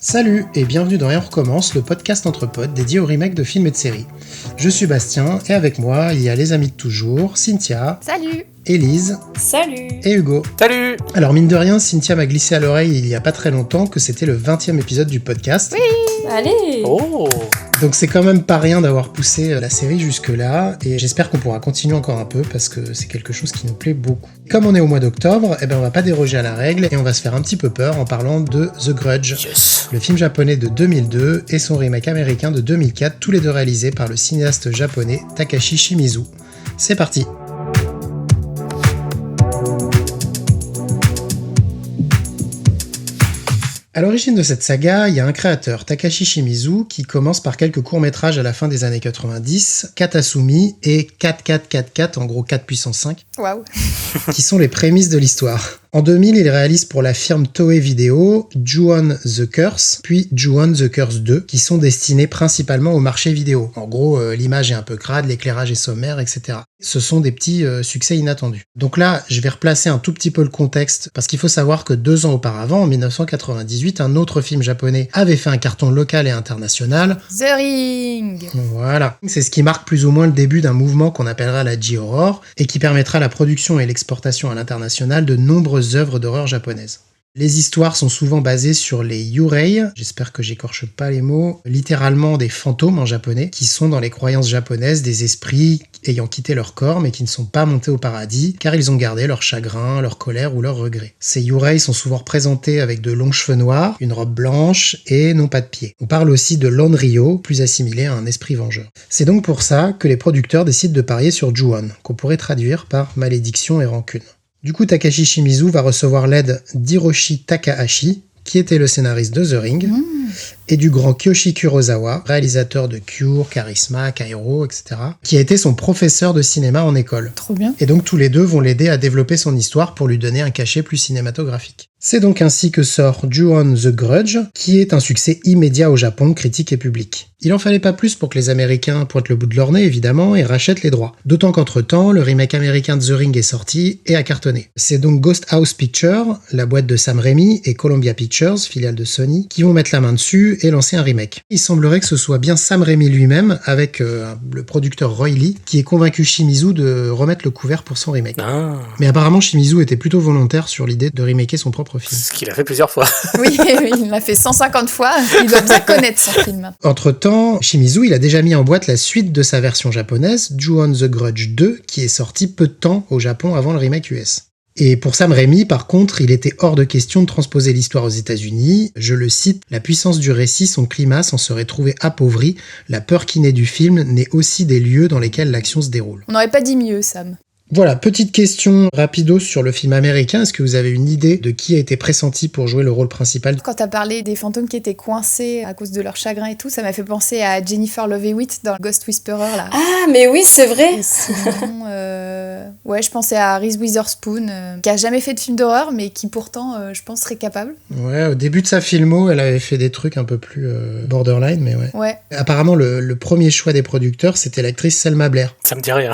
Salut et bienvenue dans Et on recommence, le podcast entre potes dédié au remake de films et de séries. Je suis Bastien et avec moi il y a les amis de toujours, Cynthia. Salut. Élise. Salut. Et Hugo. Salut. Alors mine de rien, Cynthia m'a glissé à l'oreille il y a pas très longtemps que c'était le 20e épisode du podcast. Oui. Allez. Oh. Donc c'est quand même pas rien d'avoir poussé la série jusque-là, et j'espère qu'on pourra continuer encore un peu parce que c'est quelque chose qui nous plaît beaucoup. Comme on est au mois d'octobre, on va pas déroger à la règle et on va se faire un petit peu peur en parlant de The Grudge, le film japonais de 2002 et son remake américain de 2004, tous les deux réalisés par le cinéaste japonais Takashi Shimizu. C'est parti. À l'origine de cette saga, il y a un créateur, Takashi Shimizu, qui commence par quelques courts-métrages à la fin des années 90, Katasumi et 4444, en gros 4 puissance 5, Waouh. qui sont les prémices de l'histoire. En 2000, il réalise pour la firme Toei Video Ju-On the Curse, puis Ju-On the Curse 2, qui sont destinés principalement au marché vidéo. En gros, l'image est un peu crade, l'éclairage est sommaire, etc. Ce sont des petits succès inattendus. Donc là, je vais replacer un tout petit peu le contexte, parce qu'il faut savoir que 2 ans auparavant, en 1998, un autre film japonais avait fait un carton local et international. The Ring. Voilà. C'est ce qui marque plus ou moins le début d'un mouvement qu'on appellera la J-Horror, et qui permettra la production et l'exportation à l'international de nombreuses œuvres d'horreur japonaises. Les histoires sont souvent basées sur les yurei, j'espère que j'écorche pas les mots, littéralement des fantômes en japonais, qui sont dans les croyances japonaises des esprits ayant quitté leur corps mais qui ne sont pas montés au paradis car ils ont gardé leur chagrin, leur colère ou leur regret. Ces yurei sont souvent représentés avec de longs cheveux noirs, une robe blanche et n'ont pas de pieds. On parle aussi de l'onryo, plus assimilé à un esprit vengeur. C'est donc pour ça que les producteurs décident de parier sur Ju-On, qu'on pourrait traduire par malédiction et rancune. Du coup, Takashi Shimizu va recevoir l'aide d'Hiroshi Takahashi, qui était le scénariste de The Ring, et du grand Kiyoshi Kurosawa, réalisateur de Cure, Charisma, Kairo, etc., qui a été son professeur de cinéma en école. Trop bien. Et donc tous les deux vont l'aider à développer son histoire pour lui donner un cachet plus cinématographique. C'est donc ainsi que sort Ju-On the Grudge, qui est un succès immédiat au Japon, critique et public. Il en fallait pas plus pour que les Américains pointent le bout de leur nez, évidemment, et rachètent les droits. D'autant qu'entre-temps, le remake américain de The Ring est sorti et a cartonné. C'est donc Ghost House Pictures, la boîte de Sam Raimi, et Columbia Pictures, filiale de Sony, qui vont mettre la main dessus et lancer un remake. Il semblerait que ce soit bien Sam Raimi lui-même, avec le producteur Roy Lee, qui ait convaincu Shimizu de remettre le couvert pour son remake. Ah. Mais apparemment, Shimizu était plutôt volontaire sur l'idée de remaker son propre film. Ce qu'il a fait plusieurs fois. Oui, il l'a fait 150 fois. Il doit bien connaître son film. Entre-temps, Shimizu, il a déjà mis en boîte la suite de sa version japonaise, Ju-On the Grudge 2, qui est sorti peu de temps au Japon avant le remake US. Et pour Sam Raimi, par contre, il était hors de question de transposer l'histoire aux États-Unis. Je le cite, « La puissance du récit, son climat s'en serait trouvé appauvri. La peur qui naît du film naît aussi des lieux dans lesquels l'action se déroule. » On n'aurait pas dit mieux, Sam. Voilà, petite question rapido sur le film américain. Est-ce que vous avez une idée de qui a été pressenti pour jouer le rôle principal ? Quand t'as parlé des fantômes qui étaient coincés à cause de leur chagrin et tout, ça m'a fait penser à Jennifer Love Hewitt dans Ghost Whisperer, là. Ah, mais oui, c'est vrai. Et sinon, ouais, je pensais à Reese Witherspoon, qui a jamais fait de film d'horreur, mais qui pourtant, je pense, serait capable. Ouais, au début de sa filmo, elle avait fait des trucs un peu plus borderline, mais ouais. Ouais. Apparemment, le premier choix des producteurs, c'était l'actrice Selma Blair. Ça me dit rien.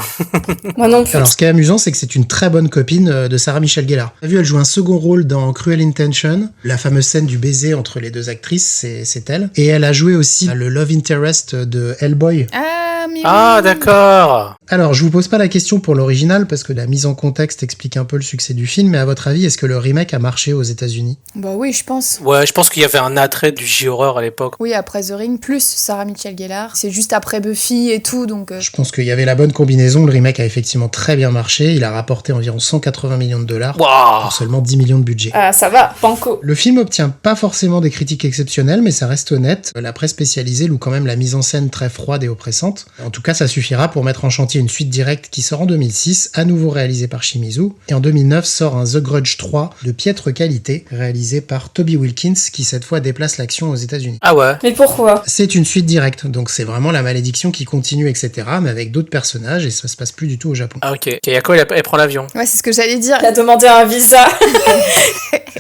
Moi non plus. Alors, ce qui est amusant, c'est que c'est une très bonne copine de Sarah Michelle Gellar. T'as vu, elle joue un second rôle dans Cruel Intention. La fameuse scène du baiser entre les deux actrices, c'est elle. Et elle a joué aussi le love interest de Hellboy. Ah, mais Ah, oui. d'accord. Alors, je vous pose pas la question pour l'original, parce que la mise en contexte explique un peu le succès du film, mais à votre avis, est-ce que le remake a marché aux États-Unis ? Bah oui, je pense. Ouais, je pense qu'il y avait un attrait du J-horror à l'époque. Oui, après The Ring, plus Sarah Michelle Gellar. C'est juste après Buffy et tout, donc... Je pense qu'il y avait la bonne combinaison. Le remake a effectivement très bien marché. Il a rapporté environ 180 millions de dollars Waouh. pour seulement 10 millions de budget. Ah, ça va, banco. Le film obtient pas forcément des critiques exceptionnelles, mais ça reste honnête. La presse spécialisée loue quand même la mise en scène très froide et oppressante. En tout cas, ça suffira pour mettre en chantier une suite directe qui sort en 2006, à nouveau réalisée par Shimizu. Et en 2009 sort un The Grudge 3 de piètre qualité, réalisé par Toby Wilkins, qui cette fois déplace l'action aux États-Unis. Ah ouais. Mais pourquoi ? C'est une suite directe, donc c'est vraiment la malédiction qui continue, etc., mais avec d'autres personnages, et ça se passe plus du tout au Japon. Ah ok. Yako, elle prend l'avion. Ouais, c'est ce que j'allais dire. Il a demandé un visa.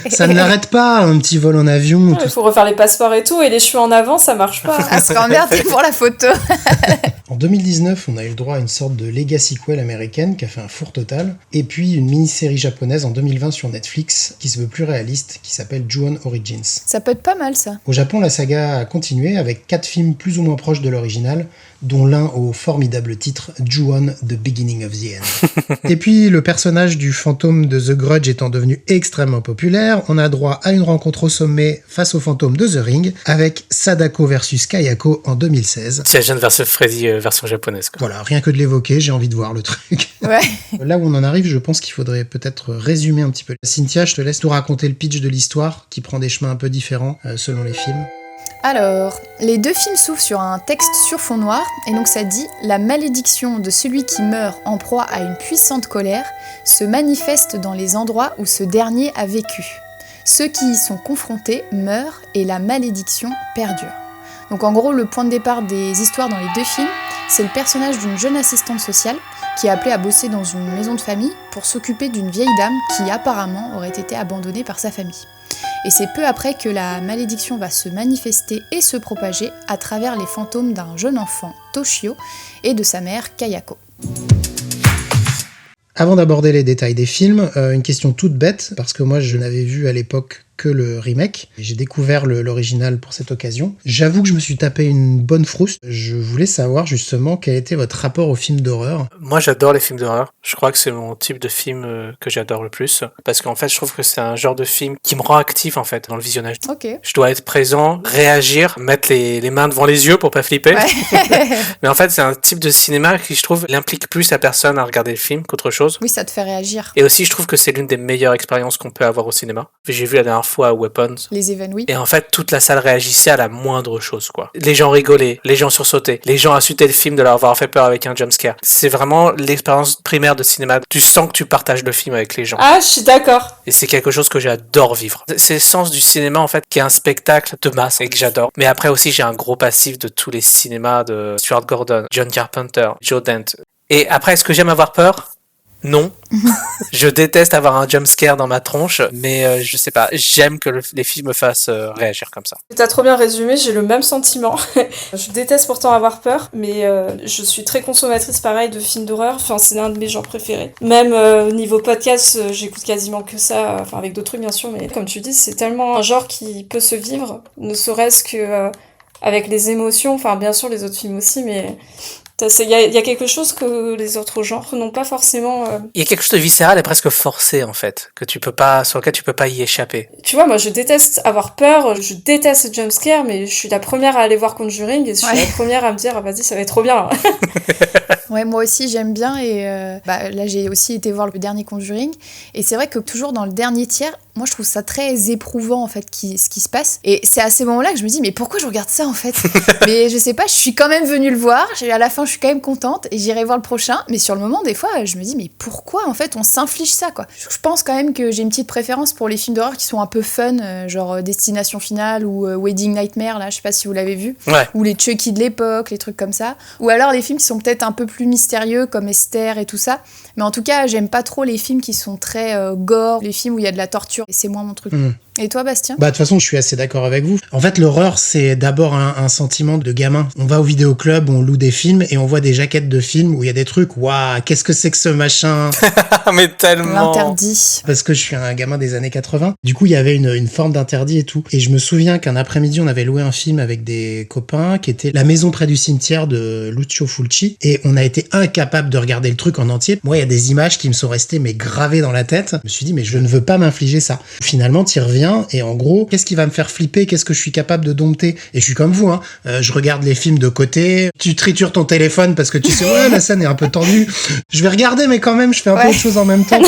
Ça ne l'arrête pas, un petit vol en avion. Il faut refaire les passeports et tout, et les cheveux en avant, ça marche pas. À se faire emmerder pour la photo. En 2019, on a eu le droit à une sorte de legacy sequel américaine qui a fait un four total, et puis une mini-série japonaise en 2020 sur Netflix qui se veut plus réaliste, qui s'appelle Ju-On Origins. Ça peut être pas mal, ça. Au Japon, la saga a continué avec 4 films plus ou moins proches de l'original, dont l'un au formidable titre Ju-On The Beginning of the End. Et puis, le personnage du fantôme de The Grudge étant devenu extrêmement populaire, on a droit à une rencontre au sommet face au fantôme de The Ring, avec Sadako versus Kayako en 2016. C'est Jason versus Freddy version japonaise, quoi. Voilà, rien que de l'évoquer, j'ai envie de voir le truc. Ouais. Là où on en arrive, je pense qu'il faudrait peut-être résumer un petit peu. Cynthia, je te laisse nous raconter le pitch de l'histoire, qui prend des chemins un peu différents selon les films. Alors, les deux films s'ouvrent sur un texte sur fond noir, et donc ça dit « La malédiction de celui qui meurt en proie à une puissante colère se manifeste dans les endroits où ce dernier a vécu. Ceux qui y sont confrontés meurent et la malédiction perdure. » Donc en gros, le point de départ des histoires dans les deux films, c'est le personnage d'une jeune assistante sociale qui est appelée à bosser dans une maison de famille pour s'occuper d'une vieille dame qui apparemment aurait été abandonnée par sa famille. Et c'est peu après que la malédiction va se manifester et se propager à travers les fantômes d'un jeune enfant, Toshio, et de sa mère, Kayako. Avant d'aborder les détails des films, une question toute bête, parce que moi je n'avais vu à l'époque que le remake. J'ai découvert l'original pour cette occasion. J'avoue que je me suis tapé une bonne frousse. Je voulais savoir justement quel était votre rapport aux films d'horreur. Moi, j'adore les films d'horreur. Je crois que c'est mon type de film que j'adore le plus. Parce qu'en fait, je trouve que c'est un genre de film qui me rend actif, en fait, dans le visionnage. Ok. Je dois être présent, réagir, mettre les mains devant les yeux pour pas flipper. Ouais. Mais en fait, c'est un type de cinéma qui, je trouve, l'implique plus la personne à regarder le film qu'autre chose. Oui, ça te fait réagir. Et aussi, je trouve que c'est l'une des meilleures expériences qu'on peut avoir au cinéma. J'ai vu la dernière fois à Weapons. Les évanouis. Et en fait, toute la salle réagissait à la moindre chose, quoi. Les gens rigolaient, les gens sursautaient, les gens insultaient le film de leur avoir fait peur avec un jumpscare. C'est vraiment l'expérience primaire de cinéma. Tu sens que tu partages le film avec les gens. Ah, je suis d'accord. Et c'est quelque chose que j'adore vivre. C'est le sens du cinéma, en fait, qui est un spectacle de masse et que j'adore. Mais après aussi, j'ai un gros passif de tous les cinémas de Stuart Gordon, John Carpenter, Joe Dante. Et après, est-ce que j'aime avoir peur ? Non. Je déteste avoir un jumpscare dans ma tronche, mais je sais pas, j'aime que les films me fassent réagir comme ça. T'as trop bien résumé, j'ai le même sentiment. Je déteste pourtant avoir peur, mais je suis très consommatrice pareil de films d'horreur, enfin c'est l'un de mes genres préférés. Même niveau podcast, j'écoute quasiment que ça, enfin avec d'autres trucs bien sûr, mais comme tu dis, c'est tellement un genre qui peut se vivre, ne serait-ce que avec les émotions, enfin bien sûr les autres films aussi, mais... Il y a quelque chose que les autres genres n'ont pas forcément... Il y a quelque chose de viscéral et presque forcé, en fait, sur lequel tu peux pas y échapper. Tu vois, moi, je déteste avoir peur, je déteste les jumpscares, mais je suis la première à aller voir Conjuring et je suis la première à me dire, ah, vas-y, ça va être trop bien. Ouais, moi aussi, j'aime bien et là, j'ai aussi été voir le dernier Conjuring et c'est vrai que toujours dans le dernier tiers, moi, je trouve ça très éprouvant, en fait, ce qui se passe. Et c'est à ces moments-là que je me dis, mais pourquoi je regarde ça, en fait ? Mais je sais pas, je suis quand même venue le voir. À la fin, je suis quand même contente et j'irai voir le prochain. Mais sur le moment, des fois, je me dis, mais pourquoi, en fait, on s'inflige ça, quoi ? Je pense quand même que j'ai une petite préférence pour les films d'horreur qui sont un peu fun, genre Destination Finale ou Wedding Nightmare, là, je sais pas si vous l'avez vu. Ouais. Ou les Chucky de l'époque, les trucs comme ça. Ou alors les films qui sont peut-être un peu plus mystérieux, comme Esther et tout ça. Mais en tout cas, j'aime pas trop les films qui sont très gore, les films où il y a de la torture. Et c'est moins mon truc. Et toi, Bastien ? Bah, de toute façon, je suis assez d'accord avec vous. En fait, l'horreur, c'est d'abord un sentiment de gamin. On va au vidéoclub, on loue des films et on voit des jaquettes de films où il y a des trucs, waouh, qu'est-ce que c'est que ce machin ? Mais tellement. L'interdit. Parce que je suis un gamin des années 80. Du coup, il y avait une forme d'interdit et tout. Et je me souviens qu'un après-midi, on avait loué un film avec des copains qui était La maison près du cimetière de Lucio Fulci. Et on a été incapable de regarder le truc en entier. Moi, il y a des images qui me sont restées mais gravées dans la tête. Je me suis dit, mais je ne veux pas m'infliger ça. Finalement, t'y reviens. Et en gros, qu'est-ce qui va me faire flipper? Qu'est-ce que je suis capable de dompter? Et je suis comme vous, hein. Je regarde les films de côté. Tu tritures ton téléphone parce que tu sais, ouais, la scène est un peu tendue. Je vais regarder, mais quand même, je fais un peu autre chose en même temps.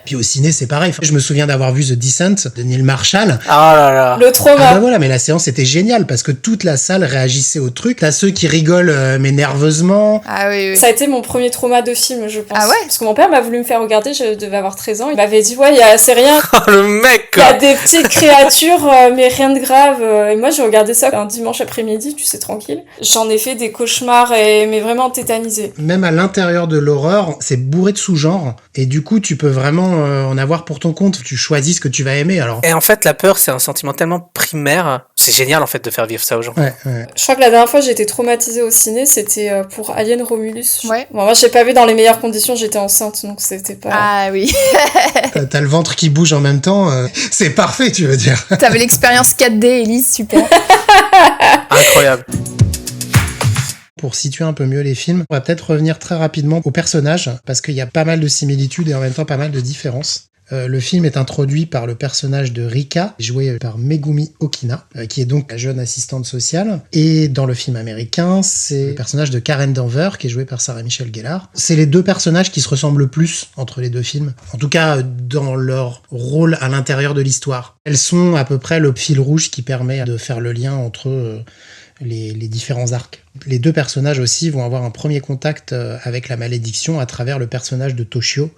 Puis au ciné, c'est pareil. Je me souviens d'avoir vu The Descent de Neil Marshall. Ah là là. Le trauma. Ah bah voilà, mais la séance était géniale parce que toute la salle réagissait au truc. T'as ceux qui rigolent, mais nerveusement. Ah oui, oui. Ça a été mon premier trauma de film, je pense. Ah ouais ? Parce que mon père m'a voulu me faire regarder, je devais avoir 13 ans. Il m'avait dit, ouais, c'est rien. Le mec, Il y a quoi. des petites créatures, mais rien de grave. Et moi, j'ai regardé ça un dimanche après-midi, tu sais, tranquille. J'en ai fait des cauchemars, mais vraiment tétanisé. Même à l'intérieur de l'horreur, c'est bourré de sous-genres. Et du coup, tu peux vraiment en avoir pour ton compte. Tu choisis ce que tu vas aimer. Alors. Et en fait, la peur, c'est un sentiment tellement primaire. C'est génial, en fait, de faire vivre ça aux gens. Ouais. Je crois que la dernière fois j'ai été traumatisée au ciné, c'était pour Alien Romulus. Ouais. Bon, moi j'ai pas vu dans les meilleures conditions, j'étais enceinte, donc c'était pas... Ah oui. T'as le ventre qui bouge en même temps. C'est parfait, tu veux dire. T'avais l'expérience 4D, Elise, super. Incroyable. Pour situer un peu mieux les films, on va peut-être revenir très rapidement aux personnages, parce qu'il y a pas mal de similitudes et en même temps pas mal de différences. Le film est introduit par le personnage de Rika, joué par Megumi Okina, qui est donc la jeune assistante sociale. Et dans le film américain, c'est le personnage de Karen Denver, qui est joué par Sarah Michelle Gellar. C'est les deux personnages qui se ressemblent le plus entre les deux films. En tout cas, dans leur rôle à l'intérieur de l'histoire. Elles sont à peu près le fil rouge qui permet de faire le lien entre les différents arcs. Les deux personnages aussi vont avoir un premier contact avec la malédiction à travers le personnage de Toshio,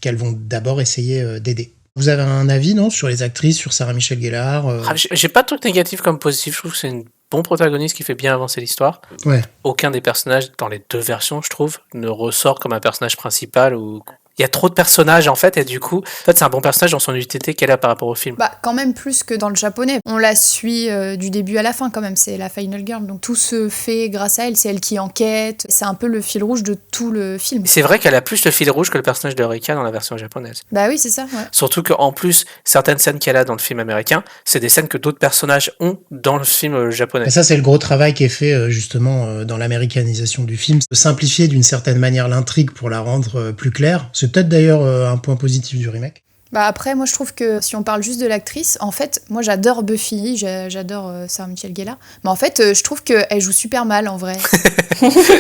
qu'elles vont d'abord essayer d'aider. Vous avez un avis, non, sur les actrices, sur Sarah Michelle Gellar J'ai pas de truc négatif comme positif. Je trouve que c'est une bon protagoniste qui fait bien avancer l'histoire. Ouais. Aucun des personnages dans les deux versions, je trouve, ne ressort comme un personnage principal ou... Il y a trop de personnages en fait, et du coup, c'est un bon personnage dans son utilité qu'elle a par rapport au film. Bah, quand même plus que dans le japonais. On la suit du début à la fin quand même, c'est la Final Girl. Donc tout se fait grâce à elle, c'est elle qui enquête. C'est un peu le fil rouge de tout le film. C'est vrai qu'elle a plus le fil rouge que le personnage de Rika dans la version japonaise. Bah oui, c'est ça, ouais. Surtout qu'en plus, certaines scènes qu'elle a dans le film américain, c'est des scènes que d'autres personnages ont dans le film japonais. Et ça, c'est le gros travail qui est fait justement dans l'américanisation du film, de simplifier d'une certaine manière l'intrigue pour la rendre plus claire. C'est peut-être d'ailleurs un point positif du remake. Bah après, moi je trouve que si on parle juste de l'actrice, en fait, moi j'adore Buffy, j'adore Sarah Michelle Gellar, mais en fait, je trouve qu'elle joue super mal en vrai.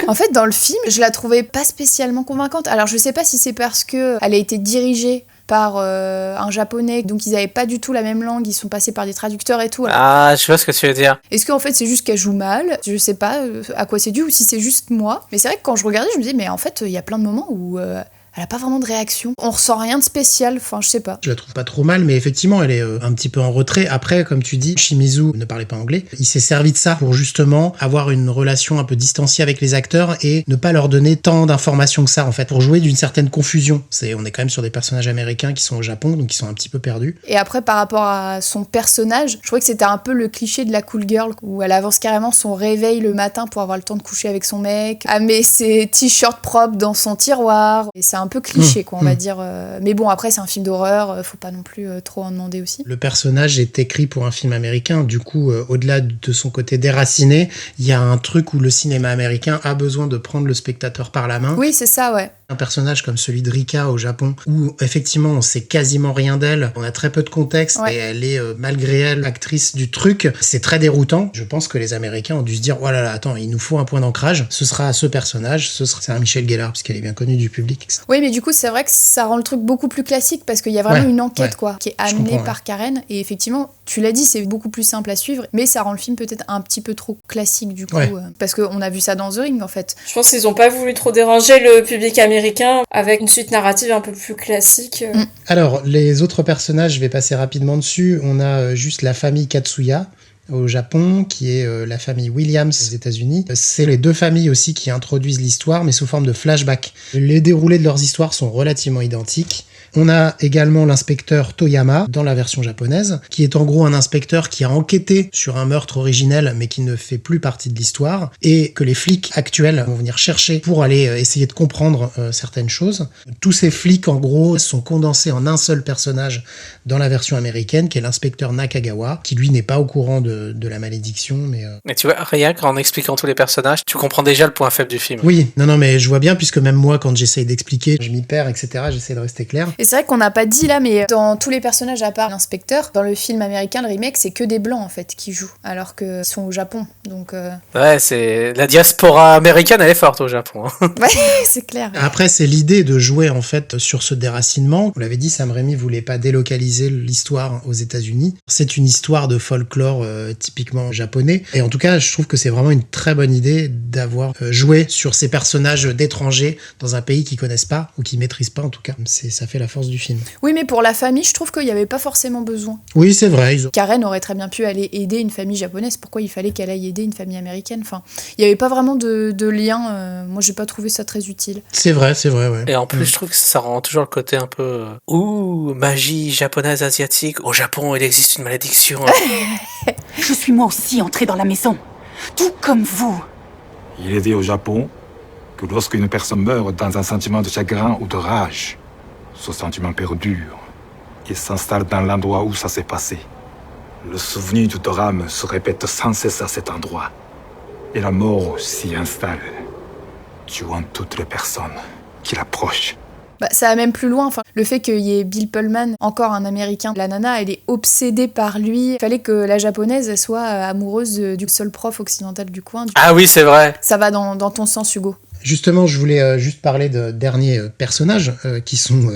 En fait, dans le film, je la trouvais pas spécialement convaincante. Alors je sais pas si c'est parce que elle a été dirigée par un japonais, donc ils avaient pas du tout la même langue, ils sont passés par des traducteurs et tout. Ah, je vois ce que tu veux dire. Est-ce qu'en fait c'est juste qu'elle joue mal ? Je sais pas à quoi c'est dû, ou si c'est juste moi. Mais c'est vrai que quand je regardais, je me disais, mais en fait, il y a plein de moments où... elle a pas vraiment de réaction. On ressent rien de spécial, enfin je sais pas. Je la trouve pas trop mal, mais effectivement elle est un petit peu en retrait. Après, comme tu dis, Shimizu ne parlait pas anglais. Il s'est servi de ça pour justement avoir une relation un peu distanciée avec les acteurs et ne pas leur donner tant d'informations que ça en fait, pour jouer d'une certaine confusion. On est quand même sur des personnages américains qui sont au Japon, donc ils sont un petit peu perdus. Et après, par rapport à son personnage, je trouvais que c'était un peu le cliché de la cool girl, où elle avance carrément son réveil le matin pour avoir le temps de coucher avec son mec, elle met ses t-shirts propres dans son tiroir, et c'est un peu cliché, quoi, on va dire. Mais bon, après, c'est un film d'horreur, faut pas non plus trop en demander aussi. Le personnage est écrit pour un film américain, du coup, au-delà de son côté déraciné, il y a un truc où le cinéma américain a besoin de prendre le spectateur par la main. Oui, c'est ça, ouais. Un personnage comme celui de Rika au Japon, où effectivement on sait quasiment rien d'elle, on a très peu de contexte, ouais. Et elle est malgré elle actrice du truc, c'est très déroutant. Je pense que les Américains ont dû se dire oh là là, attends, il nous faut un point d'ancrage, ce sera ce personnage, ce sera Sarah Michelle Gellar, puisqu'elle est bien connue du public. Oui, mais du coup c'est vrai que ça rend le truc beaucoup plus classique, parce qu'il y a vraiment une enquête quoi, qui est amenée par Karen, et effectivement tu l'as dit, c'est beaucoup plus simple à suivre, mais ça rend le film peut-être un petit peu trop classique du coup, parce qu'on a vu ça dans The Ring en fait. Je pense qu'ils ont pas voulu trop déranger le public américain avec une suite narrative un peu plus classique. Alors, les autres personnages, je vais passer rapidement dessus. On a juste la famille Katsuya au Japon, qui est la famille Williams aux États-Unis. C'est les deux familles aussi qui introduisent l'histoire, mais sous forme de flashback. Les déroulés de leurs histoires sont relativement identiques. On a également l'inspecteur Toyama dans la version japonaise, qui est en gros un inspecteur qui a enquêté sur un meurtre originel mais qui ne fait plus partie de l'histoire et que les flics actuels vont venir chercher pour aller essayer de comprendre certaines choses. Tous ces flics en gros sont condensés en un seul personnage dans la version américaine, qui est l'inspecteur Nakagawa, qui lui n'est pas au courant de la malédiction. Mais tu vois, rien qu'en expliquant tous les personnages, tu comprends déjà le point faible du film. Oui, non mais je vois bien, puisque même moi quand j'essaye d'expliquer, je m'y perds, etc. J'essaie de rester clair. Et c'est vrai qu'on n'a pas dit là, mais dans tous les personnages à part l'inspecteur, dans le film américain, le remake, c'est que des blancs en fait qui jouent, alors qu'ils sont au Japon. Donc ouais, c'est la diaspora américaine, elle est forte au Japon. Ouais, c'est clair. Après, c'est l'idée de jouer en fait sur ce déracinement. On l'avait dit, Sam Raimi voulait pas délocaliser l'histoire aux États-Unis. C'est une histoire de folklore typiquement japonais. Et en tout cas, je trouve que c'est vraiment une très bonne idée d'avoir joué sur ces personnages d'étrangers dans un pays qu'ils connaissent pas ou qu'ils maîtrisent pas en tout cas. Ça fait la force du film. Oui, mais pour la famille, je trouve qu'il n'y avait pas forcément besoin. Oui, c'est vrai. Karen aurait très bien pu aller aider une famille japonaise. Pourquoi il fallait qu'elle aille aider une famille américaine? Enfin, il n'y avait pas vraiment de lien. Moi, j'ai pas trouvé ça très utile. C'est vrai, ouais. Et en plus, je trouve que ça rend toujours le côté un peu magie japonaise asiatique. Au Japon, il existe une malédiction. Je suis moi aussi entrée dans la maison, tout comme vous. Il est dit au Japon que lorsque une personne meurt dans un sentiment de chagrin ou de rage, ce sentiment perdure et s'installe dans l'endroit où ça s'est passé. Le souvenir du drame se répète sans cesse à cet endroit. Et la mort s'y installe, tuant toutes les personnes qui l'approchent. Bah, ça va même plus loin. Enfin, le fait qu'il y ait Bill Pullman, encore un Américain, la nana, elle est obsédée par lui. Il fallait que la japonaise elle soit amoureuse du seul prof occidental du coin. Ah oui, c'est vrai. Ça va dans ton sens, Hugo. Justement, je voulais juste parler de derniers personnages qui sont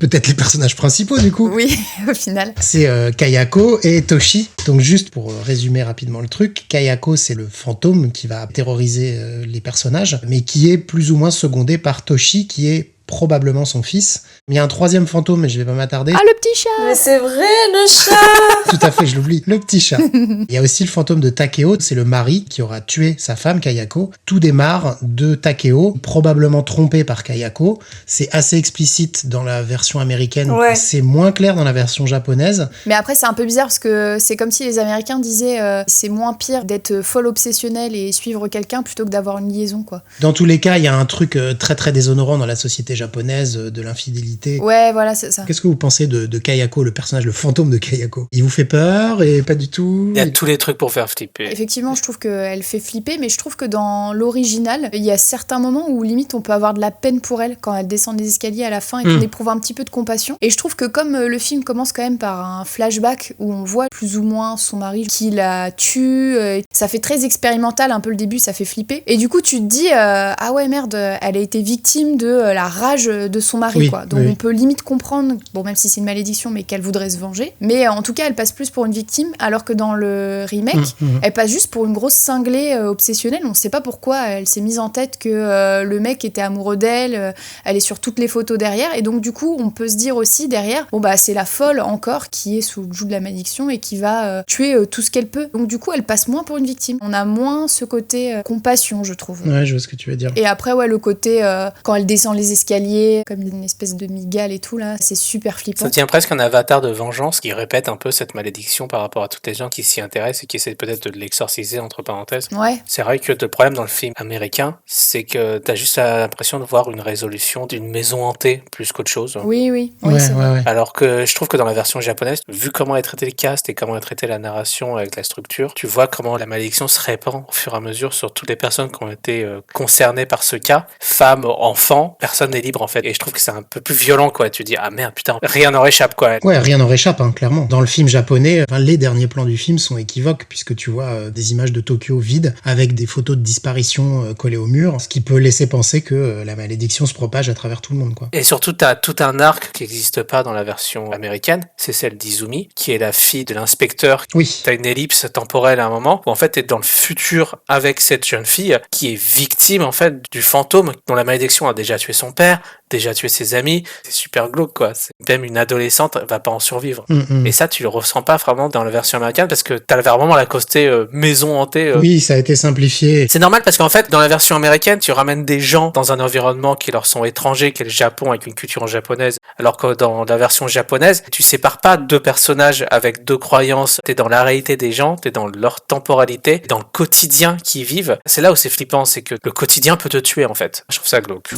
peut-être les personnages principaux du coup. Oui, au final. C'est Kayako et Toshi. Donc juste pour résumer rapidement le truc, Kayako c'est le fantôme qui va terroriser les personnages, mais qui est plus ou moins secondé par Toshi qui est probablement son fils. Il y a un troisième fantôme, mais je vais pas m'attarder. Ah, le petit chat! Mais c'est vrai, le chat! Tout à fait, je l'oublie. Le petit chat. Il y a aussi le fantôme de Takeo, c'est le mari qui aura tué sa femme, Kayako. Tout démarre de Takeo, probablement trompé par Kayako. C'est assez explicite dans la version américaine. Ouais. C'est moins clair dans la version japonaise. Mais après, c'est un peu bizarre parce que c'est comme si les Américains disaient c'est moins pire d'être folle obsessionnelle et suivre quelqu'un plutôt que d'avoir une liaison, quoi. Dans tous les cas, il y a un truc très très déshonorant dans la société japonaise, de l'infidélité. Ouais, voilà, c'est ça. Qu'est-ce que vous pensez de Kayako, le personnage, le fantôme de Kayako? Il vous fait peur et pas du tout? Il y a tous les trucs pour faire flipper. Effectivement, je trouve qu'elle fait flipper, mais je trouve que dans l'original, il y a certains moments où limite on peut avoir de la peine pour elle quand elle descend les escaliers à la fin et qu'on éprouve un petit peu de compassion. Et je trouve que comme le film commence quand même par un flashback où on voit plus ou moins son mari qui la tue, ça fait très expérimental un peu le début, ça fait flipper. Et du coup, tu te dis ah ouais merde, elle a été victime de la rage de son mari, oui, quoi. Donc on peut limite comprendre, bon même si c'est une malédiction, mais qu'elle voudrait se venger. Mais en tout cas, elle passe plus pour une victime, alors que dans le remake, elle passe juste pour une grosse cinglée obsessionnelle. On sait pas pourquoi elle s'est mise en tête que le mec était amoureux d'elle, elle est sur toutes les photos derrière, et donc du coup, on peut se dire aussi derrière, bon bah c'est la folle encore qui est sous le joug de la malédiction et qui va tuer tout ce qu'elle peut. Donc du coup, elle passe moins pour une victime. On a moins ce côté compassion, je trouve. Ouais, je vois ce que tu veux dire. Et après, ouais, le côté quand elle descend les escaliers, comme une espèce de migale et tout, là, c'est super flippant. Ça tient presque un avatar de vengeance qui répète un peu cette malédiction par rapport à toutes les gens qui s'y intéressent et qui essaient peut-être de l'exorciser, entre parenthèses. Ouais. C'est vrai que le problème dans le film américain, c'est que t'as juste l'impression de voir une résolution d'une maison hantée plus qu'autre chose. Oui, Ouais, c'est vrai. ouais. Alors que je trouve que dans la version japonaise, vu comment est traité le cast et comment est traité la narration avec la structure, tu vois comment la malédiction se répand au fur et à mesure sur toutes les personnes qui ont été concernées par ce cas. Femmes, enfants, personne n'est libre en fait. Et je trouve que c'est un peu plus violent, quoi. Tu dis, ah merde, putain, rien n'en échappe, quoi. Ouais, rien n'en échappe, hein, clairement. Dans le film japonais, les derniers plans du film sont équivoques, puisque tu vois des images de Tokyo vides, avec des photos de disparition collées au mur, ce qui peut laisser penser que la malédiction se propage à travers tout le monde, quoi. Et surtout, t'as tout un arc qui n'existe pas dans la version américaine, c'est celle d'Izumi, qui est la fille de l'inspecteur. Oui. T'as une ellipse temporelle à un moment, où en fait t'es dans le futur avec cette jeune fille, qui est victime, en fait, du fantôme, dont la malédiction a déjà tué son père, déjà tué ses amis. C'est super glauque, quoi. Même une adolescente va pas en survivre. Et ça, tu le ressens pas vraiment dans la version américaine, parce que t'as vraiment la côté maison hantée. Oui, ça a été simplifié. C'est normal parce qu'en fait, dans la version américaine, tu ramènes des gens dans un environnement qui leur sont étrangers, qui est le Japon, avec une culture japonaise, alors que dans la version japonaise, tu sépares pas deux personnages avec deux croyances. T'es dans la réalité des gens, t'es dans leur temporalité, dans le quotidien qu'ils vivent. C'est là où c'est flippant, c'est que le quotidien peut te tuer, en fait. Je trouve ça glauque.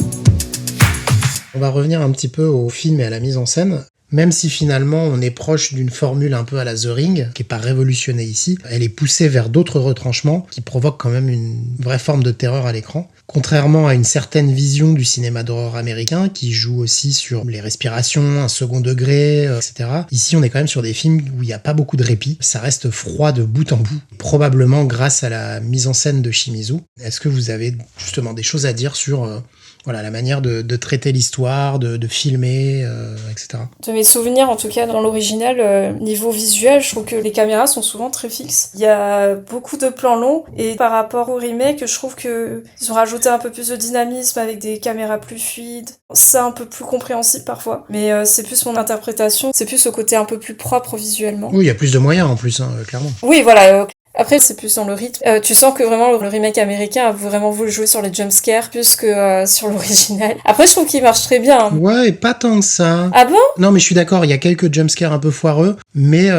On va revenir un petit peu au film et à la mise en scène. Même si finalement on est proche d'une formule un peu à la The Ring, qui est pas révolutionnée ici, elle est poussée vers d'autres retranchements qui provoquent quand même une vraie forme de terreur à l'écran. Contrairement à une certaine vision du cinéma d'horreur américain, qui joue aussi sur les respirations, un second degré, etc. Ici on est quand même sur des films où il n'y a pas beaucoup de répit, ça reste froid de bout en bout, probablement grâce à la mise en scène de Shimizu. Est-ce que vous avez justement des choses à dire sur Voilà, la manière de traiter l'histoire, de filmer, etc. De mes souvenirs, en tout cas, dans l'original, niveau visuel, je trouve que les caméras sont souvent très fixes. Il y a beaucoup de plans longs, et par rapport au remake, je trouve que ils ont rajouté un peu plus de dynamisme avec des caméras plus fluides. C'est un peu plus compréhensible parfois, mais c'est plus mon interprétation, c'est plus au côté un peu plus propre visuellement. Oui, il y a plus de moyens en plus, clairement. Oui, voilà. Après, c'est plus dans le rythme. Tu sens que vraiment le remake américain a vraiment voulu jouer sur les jumpscares plus que sur l'original. Après, je trouve qu'il marche très bien. Ouais, et pas tant que ça. Ah bon ? Non, mais je suis d'accord, il y a quelques jumpscares un peu foireux, mais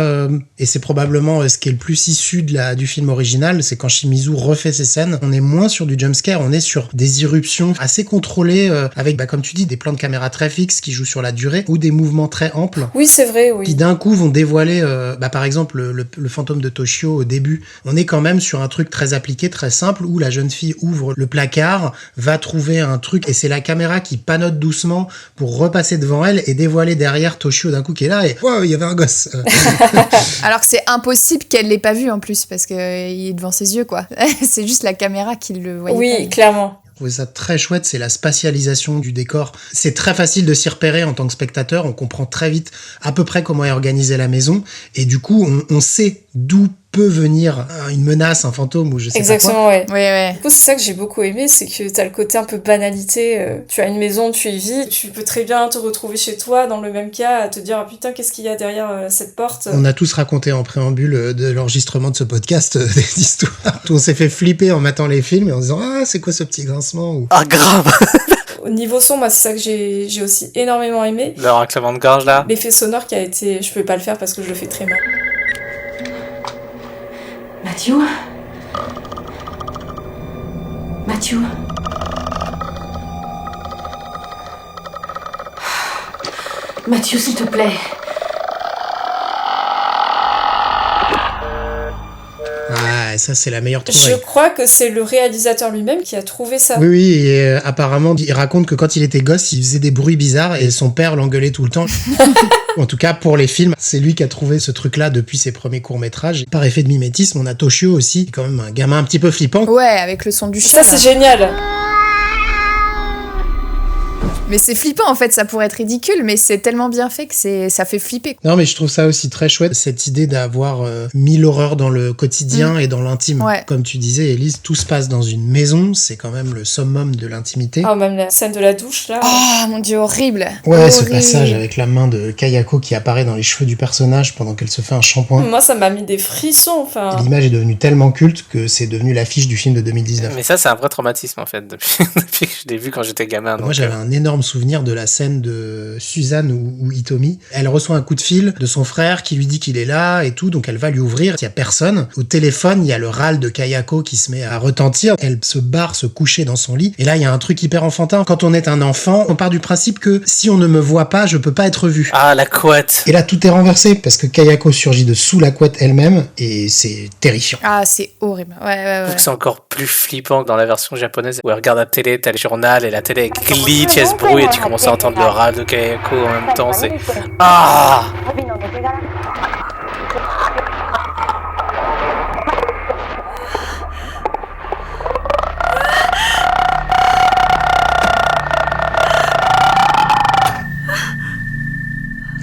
et c'est probablement ce qui est le plus issu du film original, c'est quand Shimizu refait ses scènes, on est moins sur du jumpscare, on est sur des irruptions assez contrôlées, avec, comme tu dis, des plans de caméra très fixes qui jouent sur la durée, ou des mouvements très amples. Oui, c'est vrai, oui. Qui d'un coup vont dévoiler, par exemple, le fantôme de Toshio au début. On est quand même sur un truc très appliqué, très simple, où la jeune fille ouvre le placard, va trouver un truc, et c'est la caméra qui panote doucement pour repasser devant elle et dévoiler derrière Toshio d'un coup qui est là, et wow, il y avait un gosse. Alors que c'est impossible qu'elle l'ait pas vu en plus, parce qu'il est devant ses yeux, quoi. C'est juste la caméra qui le voyait. Oui, clairement. Je trouvais ça très chouette, c'est la spatialisation du décor. C'est très facile de s'y repérer en tant que spectateur, on comprend très vite à peu près comment est organisée la maison, et du coup, on sait d'où peut venir une menace, un fantôme ou je sais Exactement, pas quoi. Ouais. Du coup, c'est ça que j'ai beaucoup aimé, c'est que t'as le côté un peu banalité. Tu as une maison, tu y vis, tu peux très bien te retrouver chez toi dans le même cas, à te dire ah putain, qu'est-ce qu'il y a derrière cette porte. On a tous raconté en préambule de l'enregistrement de ce podcast des histoires où on s'est fait flipper en matant les films et en disant ah c'est quoi ce petit grincement ou... Ah, grave. Au niveau son, moi, c'est ça que j'ai aussi énormément aimé. Le raclement de gorge, là. L'effet sonore qui a été... Je pouvais pas le faire parce que je le fais très mal. Matthew ? Matthew ? Matthew, s'il te plaît. Ah, ça c'est la meilleure trouvaille. Je crois que c'est le réalisateur lui-même qui a trouvé ça. Oui, et apparemment, il raconte que quand il était gosse, il faisait des bruits bizarres et son père l'engueulait tout le temps. En tout cas, pour les films, c'est lui qui a trouvé ce truc-là depuis ses premiers courts-métrages. Par effet de mimétisme, on a Toshio aussi, quand même un gamin un petit peu flippant. Ouais, avec le son du Ça, chien. c'est génial. Mais c'est flippant en fait, ça pourrait être ridicule, mais c'est tellement bien fait que ça fait flipper. Non, mais je trouve ça aussi très chouette, cette idée d'avoir mis l'horreur dans le quotidien et dans l'intime. Ouais. Comme tu disais, Élise, tout se passe dans une maison, c'est quand même le summum de l'intimité. Ah, même la scène de la douche, là. Oh mon dieu, horrible. Ouais, horrible. ce passage avec la main de Kayako qui apparaît dans les cheveux du personnage pendant qu'elle se fait un shampoing. Moi, ça m'a mis des frissons, enfin... L'image est devenue tellement culte que c'est devenu l'affiche du film de 2019. Mais ça, c'est un vrai traumatisme, en fait, depuis que je l'ai vu quand j'étais gamin. Moi, j'avais un énorme souvenir de la scène de Suzanne ou Hitomi. Elle reçoit un coup de fil de son frère qui lui dit qu'il est là et tout, donc elle va lui ouvrir. Il y a personne. Au téléphone, il y a le râle de Kayako qui se met à retentir. Elle se barre se coucher dans son lit. Et là, il y a un truc hyper enfantin. Quand on est un enfant, on part du principe que si on ne me voit pas, je peux pas être vu. Ah, la couette. Et là, tout est renversé parce que Kayako surgit de sous la couette elle-même et c'est terrifiant. Ah, c'est horrible. Ouais. Je trouve que c'est encore plus flippant que dans la version japonaise où elle regarde la télé, t'as le journal et la télé glitch, elle se brouille et tu commences à entendre le râle de Kayako en même temps. C'est... Ah!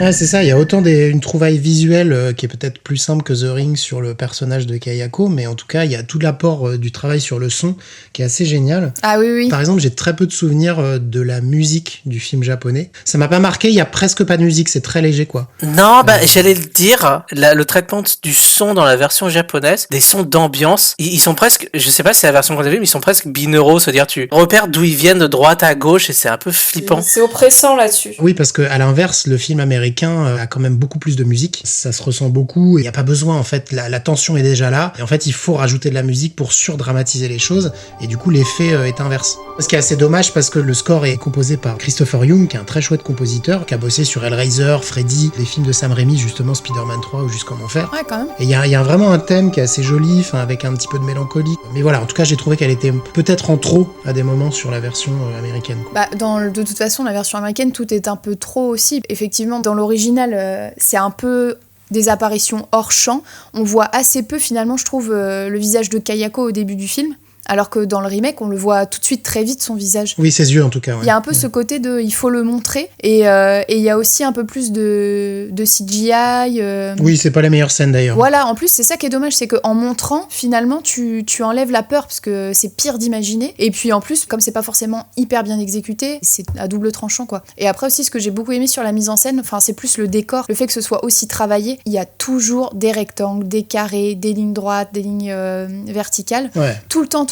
Ah, c'est ça, il y a autant une trouvaille visuelle qui est peut-être plus simple que The Ring sur le personnage de Kayako, mais en tout cas, il y a tout l'apport du travail sur le son qui est assez génial. Ah oui. Par exemple, j'ai très peu de souvenirs de la musique du film japonais. Ça m'a pas marqué, il y a presque pas de musique, c'est très léger, quoi. Non, j'allais le dire, le traitement du son dans la version japonaise, des sons d'ambiance, ils sont presque, je sais pas si c'est la version qu'on a vue, mais ils sont presque binauraux, c'est-à-dire tu repères d'où ils viennent de droite à gauche et c'est un peu flippant. C'est oppressant là-dessus. Oui, parce que à l'inverse, le film américain a quand même beaucoup plus de musique. Ça se ressent beaucoup. Il n'y a pas besoin, en fait. La tension est déjà là. Et en fait, il faut rajouter de la musique pour surdramatiser les choses. Et du coup, l'effet est inverse. Ce qui est assez dommage parce que le score est composé par Christopher Young, qui est un très chouette compositeur, qui a bossé sur Hellraiser, Freddy, les films de Sam Raimi, justement Spider-Man 3 ou Jusqu'en Enfer. Ouais, quand même. Et il y a vraiment un thème qui est assez joli, avec un petit peu de mélancolie. Mais voilà, en tout cas, j'ai trouvé qu'elle était peut-être en trop à des moments sur la version américaine. De toute façon, la version américaine, tout est un peu trop aussi. Effectivement, dans l'original, c'est un peu des apparitions hors champ. On voit assez peu, finalement, je trouve, le visage de Kayako au début du film. Alors que dans le remake, on le voit tout de suite très vite son visage. Oui, ses yeux en tout cas. Ouais. Il y a un peu ce côté de il faut le montrer et il y a aussi un peu plus de CGI. Oui, c'est pas la meilleure scène d'ailleurs. Voilà, en plus c'est ça qui est dommage, c'est qu'en montrant finalement tu enlèves la peur parce que c'est pire d'imaginer. Et puis en plus, comme c'est pas forcément hyper bien exécuté, c'est à double tranchant quoi. Et après aussi ce que j'ai beaucoup aimé sur la mise en scène, enfin c'est plus le décor, le fait que ce soit aussi travaillé. Il y a toujours des rectangles, des carrés, des lignes droites, des lignes verticales. Ouais. Tout le temps.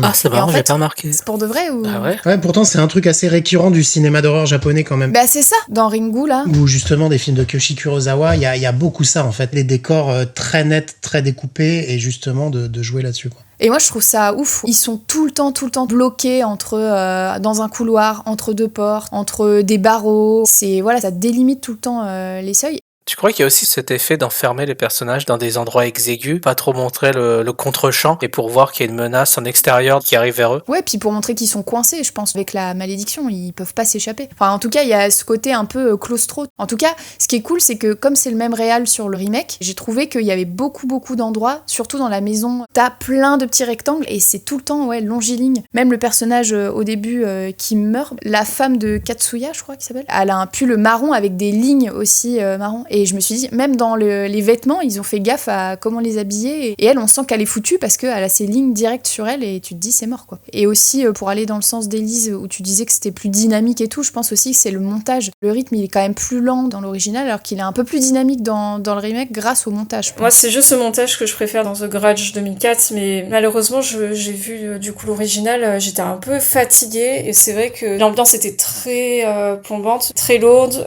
Ah, c'est Et marrant, en j'ai fait, pas remarqué. c'est pour de vrai ou... Ah ouais? Ouais, pourtant c'est un truc assez récurrent du cinéma d'horreur japonais quand même. Bah c'est ça, dans Ringu là. Ou justement des films de Kiyoshi Kurosawa, il y a beaucoup ça en fait, les décors très nets, très découpés, et justement de jouer là-dessus quoi. Et moi je trouve ça ouf, ils sont tout le temps bloqués dans un couloir, entre deux portes, entre des barreaux, ça délimite tout le temps les seuils. Tu crois qu'il y a aussi cet effet d'enfermer les personnages dans des endroits exigus, pas trop montrer le contre-champ, et pour voir qu'il y a une menace en extérieur qui arrive vers eux? Ouais, puis pour montrer qu'ils sont coincés, je pense, avec la malédiction, ils peuvent pas s'échapper. Enfin, en tout cas, il y a ce côté un peu claustro. En tout cas, ce qui est cool, c'est que comme c'est le même réal sur le remake, j'ai trouvé qu'il y avait beaucoup d'endroits, surtout dans la maison, t'as plein de petits rectangles, et c'est tout le temps, longiligne. Même le personnage au début qui meurt, la femme de Katsuya, je crois qu'il s'appelle, elle a un pull marron avec des lignes aussi marron. Et je me suis dit, même dans les vêtements, ils ont fait gaffe à comment les habiller. Et elle, on sent qu'elle est foutue parce qu'elle a ses lignes directes sur elle et tu te dis, c'est mort, quoi. Et aussi, pour aller dans le sens d'Élise, où tu disais que c'était plus dynamique et tout, je pense aussi que c'est le montage. Le rythme, il est quand même plus lent dans l'original, alors qu'il est un peu plus dynamique dans le remake grâce au montage. Moi, c'est juste le montage que je préfère dans The Grudge 2004, mais malheureusement, j'ai vu du coup l'original, j'étais un peu fatiguée, et c'est vrai que l'ambiance était très plombante, très lourde.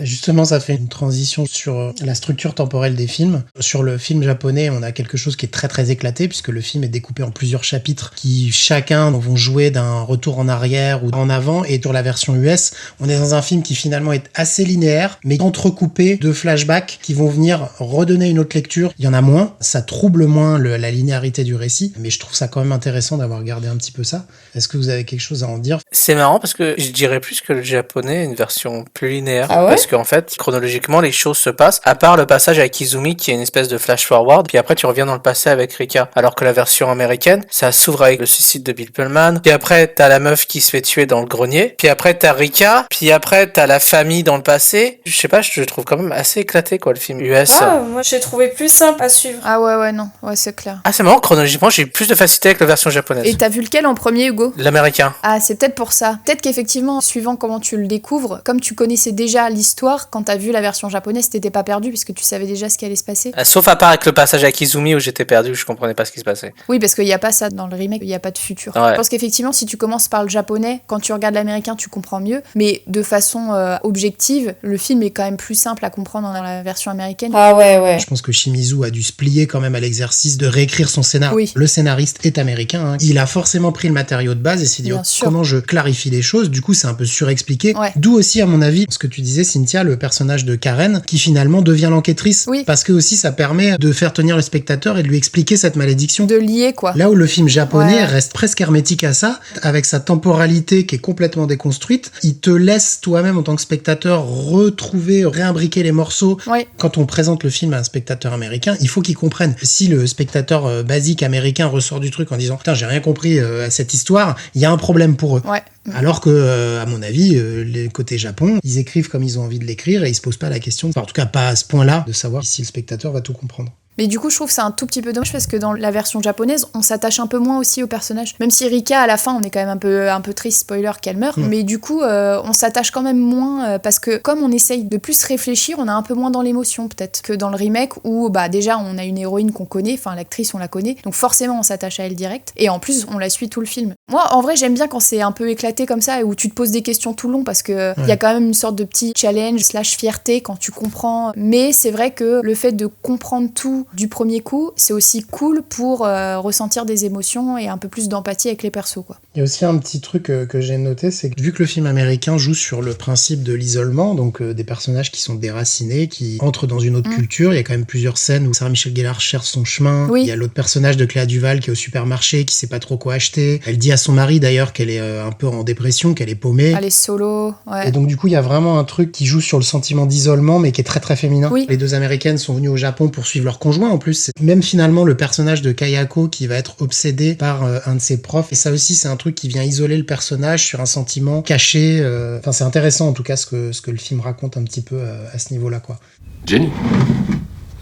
Justement, ça fait une transition sur la structure temporelle des films. Sur le film japonais, on a quelque chose qui est très très éclaté, puisque le film est découpé en plusieurs chapitres qui chacun vont jouer d'un retour en arrière ou en avant. Et sur la version US, on est dans un film qui finalement est assez linéaire, mais entrecoupé de flashbacks qui vont venir redonner une autre lecture. Il y en a moins, ça trouble moins la linéarité du récit, mais je trouve ça quand même intéressant d'avoir gardé un petit peu ça. Est-ce que vous avez quelque chose à en dire? C'est marrant parce que je dirais plus que le japonais est une version plus linéaire. Ah ouais? Parce qu'en fait, chronologiquement, les choses se passent, à part le passage avec Izumi qui est une espèce de flash forward, puis après tu reviens dans le passé avec Rika. Alors que la version américaine, ça s'ouvre avec le suicide de Bill Pullman, puis après t'as la meuf qui se fait tuer dans le grenier, puis après t'as Rika, puis après t'as la famille dans le passé. Je sais pas, je le trouve quand même assez éclaté quoi, le film US. Ah, moi j'ai trouvé plus simple à suivre. Ah ouais, non, ouais, c'est clair. Ah, c'est marrant, chronologiquement, j'ai eu plus de facilité avec la version japonaise. Et t'as vu lequel en premier, Hugo? L'américain. Ah, c'est peut-être pour ça. Peut-être qu'effectivement, suivant comment tu le découvres, comme tu connaissais déjà l'histoire, quand t'as vu la version japonaise, t'étais pas perdu puisque tu savais déjà ce qui allait se passer. Sauf à part avec le passage avec Izumi où j'étais perdu, je comprenais pas ce qui se passait. Oui, parce qu'il y a pas ça dans le remake, il y a pas de futur. Ouais. Je pense qu'effectivement, si tu commences par le japonais, quand tu regardes l'américain, tu comprends mieux. Mais de façon objective, le film est quand même plus simple à comprendre dans la version américaine. Ah ouais. Je pense que Shimizu a dû se plier quand même à l'exercice de réécrire son scénario. Oui. Le scénariste est américain, hein. Il a forcément pris le matériau de base et s'est dit Bien sûr. comment je clarifie les choses. Du coup, c'est un peu surexpliqué. Ouais. D'où aussi, à mon avis, ce que tu disais, Cynthia, le personnage de Karen, qui finalement devient l'enquêtrice. Oui. Parce que aussi, ça permet de faire tenir le spectateur et de lui expliquer cette malédiction. De lier, quoi. Là où le film japonais Ouais. reste presque hermétique à ça, avec sa temporalité qui est complètement déconstruite, il te laisse toi-même en tant que spectateur retrouver, réimbriquer les morceaux. Ouais. Quand on présente le film à un spectateur américain, il faut qu'il comprenne. Si le spectateur basique américain ressort du truc en disant « Putain, j'ai rien compris à cette histoire », il y a un problème pour eux. Ouais. Alors que, à mon avis, les côtés Japon, ils écrivent comme ils ont envie de l'écrire et ils se posent pas la question, enfin, en tout cas pas à ce point-là, de savoir si le spectateur va tout comprendre. Mais du coup, je trouve que c'est un tout petit peu dommage parce que dans la version japonaise, on s'attache un peu moins aussi au personnage. Même si Rika, à la fin, on est quand même un peu triste, spoiler, qu'elle meurt. Mais du coup, on s'attache quand même moins parce que comme on essaye de plus réfléchir, on est un peu moins dans l'émotion peut-être que dans le remake où déjà on a une héroïne qu'on connaît, enfin l'actrice on la connaît, donc forcément on s'attache à elle direct. Et en plus, on la suit tout le film. Moi, en vrai, j'aime bien quand c'est un peu éclaté comme ça et où tu te poses des questions tout le long parce que il y a quand même une sorte de petit challenge / fierté quand tu comprends. Mais c'est vrai que le fait de comprendre tout du premier coup, c'est aussi cool pour ressentir des émotions et un peu plus d'empathie avec les persos, quoi. Il y a aussi un petit truc que j'ai noté, c'est que vu que le film américain joue sur le principe de l'isolement, donc des personnages qui sont déracinés, qui entrent dans une autre culture, il y a quand même plusieurs scènes où Sarah Michelle Gellar cherche son chemin, Oui. Il y a l'autre personnage de Cléa Duval qui est au supermarché, qui sait pas trop quoi acheter, elle dit à son mari d'ailleurs qu'elle est un peu en dépression, qu'elle est paumée. Elle est solo, ouais. Et donc du coup, il y a vraiment un truc qui joue sur le sentiment d'isolement, mais qui est très très féminin. Oui. Les deux américaines sont venues au Japon pour suivre leur conjoint en plus. C'est même finalement le personnage de Kayako qui va être obsédé par un de ses profs. Et ça aussi, c'est un truc qui vient isoler le personnage sur un sentiment caché. Enfin, c'est intéressant en tout cas ce que le film raconte un petit peu à ce niveau-là, quoi. Jenny,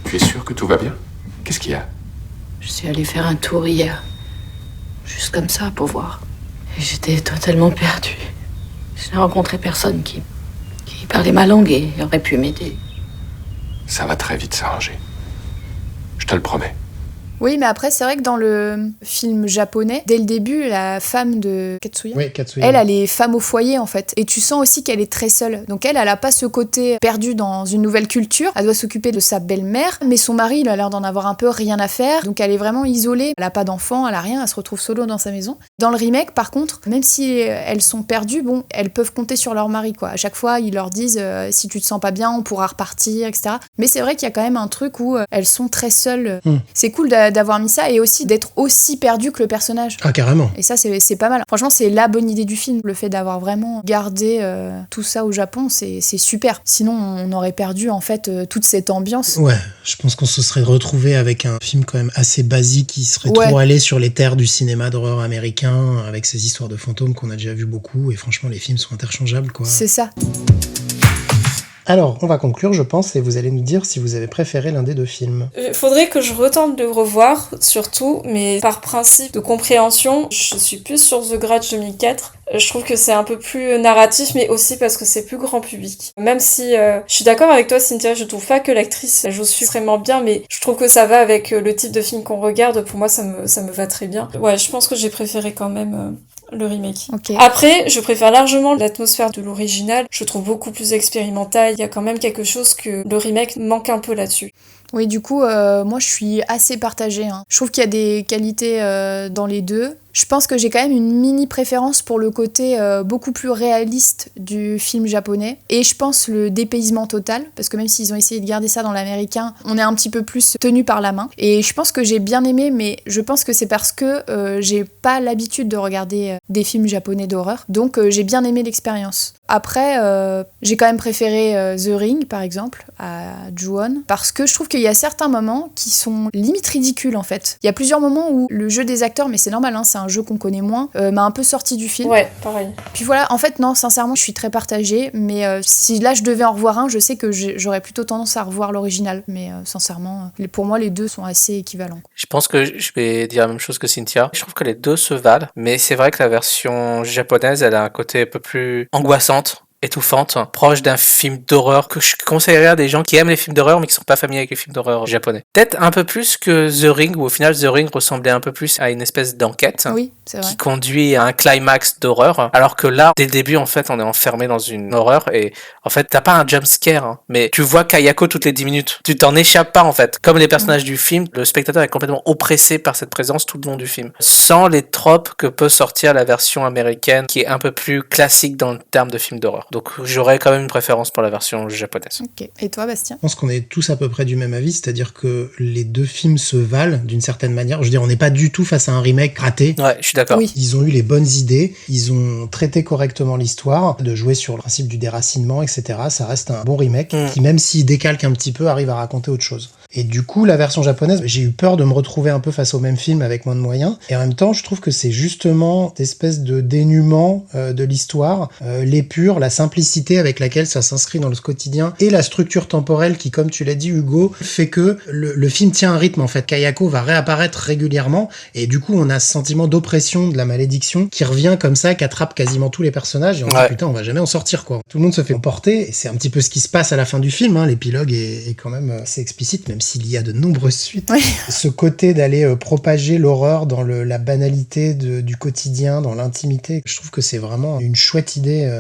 tu es sûre que tout va bien? Qu'est-ce qu'il y a? Je suis allée faire un tour hier. Juste comme ça, pour voir. Et j'étais totalement perdue. Je n'ai rencontré personne qui parlait ma langue et aurait pu m'aider. Ça va très vite s'arranger. Je te le promets. Oui, mais après, c'est vrai que dans le film japonais, dès le début, la femme de Katsuya, Oui, Katsuya. elle est femme au foyer, en fait. Et tu sens aussi qu'elle est très seule. Donc elle a pas ce côté perdu dans une nouvelle culture. Elle doit s'occuper de sa belle-mère, mais son mari, il a l'air d'en avoir un peu rien à faire. Donc elle est vraiment isolée. Elle a pas d'enfant, elle a rien, elle se retrouve solo dans sa maison. Dans le remake, par contre, même si elles sont perdues, bon, elles peuvent compter sur leur mari, quoi. À chaque fois, ils leur disent si tu te sens pas bien, on pourra repartir, etc. Mais c'est vrai qu'il y a quand même un truc où elles sont très seules. C'est cool d'avoir mis ça et aussi d'être aussi perdu que le personnage. Ah, carrément. Et ça, c'est pas mal. Franchement, c'est la bonne idée du film. Le fait d'avoir vraiment gardé tout ça au Japon, c'est super. Sinon, on aurait perdu, en fait, toute cette ambiance. Ouais, je pense qu'on se serait retrouvé avec un film quand même assez basique qui serait Ouais. trop allé sur les terres du cinéma d'horreur américain avec ces histoires de fantômes qu'on a déjà vu beaucoup. Et franchement, les films sont interchangeables, quoi. C'est ça. Alors, on va conclure, je pense, et vous allez nous dire si vous avez préféré l'un des deux films. Faudrait que je retente de le revoir, surtout, mais par principe de compréhension, je suis plus sur The Grudge 2004. Je trouve que c'est un peu plus narratif, mais aussi parce que c'est plus grand public. Même si je suis d'accord avec toi, Cynthia, je trouve pas que l'actrice joue extrêmement bien, mais je trouve que ça va avec le type de film qu'on regarde. Pour moi, ça me va très bien. Ouais, je pense que j'ai préféré quand même le remake. Ok. Après, je préfère largement l'atmosphère de l'original. Je trouve beaucoup plus expérimental. Il y a quand même quelque chose que le remake manque un peu là-dessus. Oui, du coup, moi, je suis assez partagée. Je trouve qu'il y a des qualités dans les deux. Je pense que j'ai quand même une mini préférence pour le côté beaucoup plus réaliste du film japonais. Et je pense le dépaysement total, parce que même s'ils ont essayé de garder ça dans l'américain, on est un petit peu plus tenu par la main. Et je pense que j'ai bien aimé, mais je pense que c'est parce que j'ai pas l'habitude de regarder des films japonais d'horreur. Donc j'ai bien aimé l'expérience. Après, j'ai quand même préféré The Ring, par exemple, à Ju-On, parce que je trouve qu'il y a certains moments qui sont limite ridicules, en fait. Il y a plusieurs moments où le jeu des acteurs, mais c'est normal, c'est un jeu qu'on connaît moins, m'a un peu sorti du film. Ouais, pareil. Puis voilà, en fait, non, sincèrement, je suis très partagée, mais si là je devais en revoir un, je sais que j'aurais plutôt tendance à revoir l'original, mais sincèrement, pour moi, les deux sont assez équivalents. Je pense que je vais dire la même chose que Cynthia. Je trouve que les deux se valent, mais c'est vrai que la version japonaise, elle a un côté un peu plus angoissante, étouffante, proche d'un film d'horreur que je conseillerais à des gens qui aiment les films d'horreur mais qui sont pas familiers avec les films d'horreur japonais. Peut-être un peu plus que The Ring, où au final The Ring ressemblait un peu plus à une espèce d'enquête Oui, c'est vrai. qui conduit à un climax d'horreur, alors que là, dès le début, en fait, on est enfermé dans une horreur et en fait, t'as pas un jump scare, mais tu vois Kayako toutes les 10 minutes. Tu t'en échappes pas, en fait. Comme les personnages du film, le spectateur est complètement oppressé par cette présence tout le long du film. Sans les tropes que peut sortir la version américaine, qui est un peu plus classique dans le terme de film d'horreur. Donc j'aurais quand même une préférence pour la version japonaise. Ok. Et toi, Bastien ? Je pense qu'on est tous à peu près du même avis, c'est-à-dire que les deux films se valent d'une certaine manière. Je veux dire, on n'est pas du tout face à un remake raté. Ouais, je suis d'accord. Oui. Ils ont eu les bonnes idées, ils ont traité correctement l'histoire, de jouer sur le principe du déracinement, etc. Ça reste un bon remake qui, même s'il décalque un petit peu, arrive à raconter autre chose. Et du coup, la version japonaise, j'ai eu peur de me retrouver un peu face au même film avec moins de moyens. Et en même temps, je trouve que c'est justement cette espèce de dénuement de l'histoire, l'épure, la simplicité avec laquelle ça s'inscrit dans le quotidien et la structure temporelle qui, comme tu l'as dit, Hugo, fait que le film tient un rythme. En fait, Kayako va réapparaître régulièrement et du coup, on a ce sentiment d'oppression, de la malédiction qui revient comme ça, qui attrape quasiment tous les personnages et on se dit putain, on va jamais en sortir, quoi. Tout le monde se fait emporter et c'est un petit peu ce qui se passe à la fin du film. L'épilogue est quand même assez explicite, même s'il y a de nombreuses suites. Oui. Ce côté d'aller propager l'horreur dans la banalité du quotidien, dans l'intimité, je trouve que c'est vraiment une chouette idée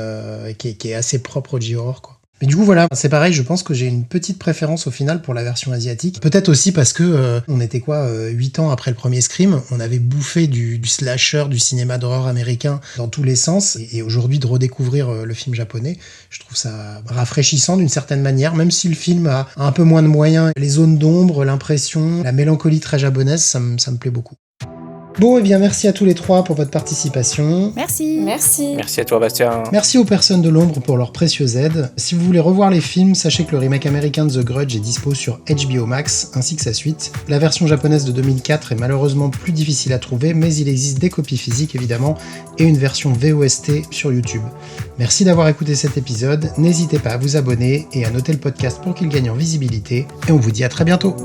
qui est assez propre au J-horror, quoi. Mais du coup, voilà, c'est pareil, je pense que j'ai une petite préférence au final pour la version asiatique. Peut-être aussi parce que on était 8 ans après le premier Scream, on avait bouffé du slasher, du cinéma d'horreur américain dans tous les sens. Et aujourd'hui, de redécouvrir le film japonais, je trouve ça rafraîchissant d'une certaine manière, même si le film a un peu moins de moyens. Les zones d'ombre, l'impression, la mélancolie très japonaise, ça me plaît beaucoup. Bon, et bien merci à tous les trois pour votre participation. Merci. Merci. Merci à toi, Bastien. Merci aux personnes de l'ombre pour leur précieuse aide. Si vous voulez revoir les films, sachez que le remake américain de The Grudge est dispo sur HBO Max, ainsi que sa suite. La version japonaise de 2004 est malheureusement plus difficile à trouver, mais il existe des copies physiques évidemment, et une version VOST sur YouTube. Merci d'avoir écouté cet épisode, n'hésitez pas à vous abonner et à noter le podcast pour qu'il gagne en visibilité, et on vous dit à très bientôt.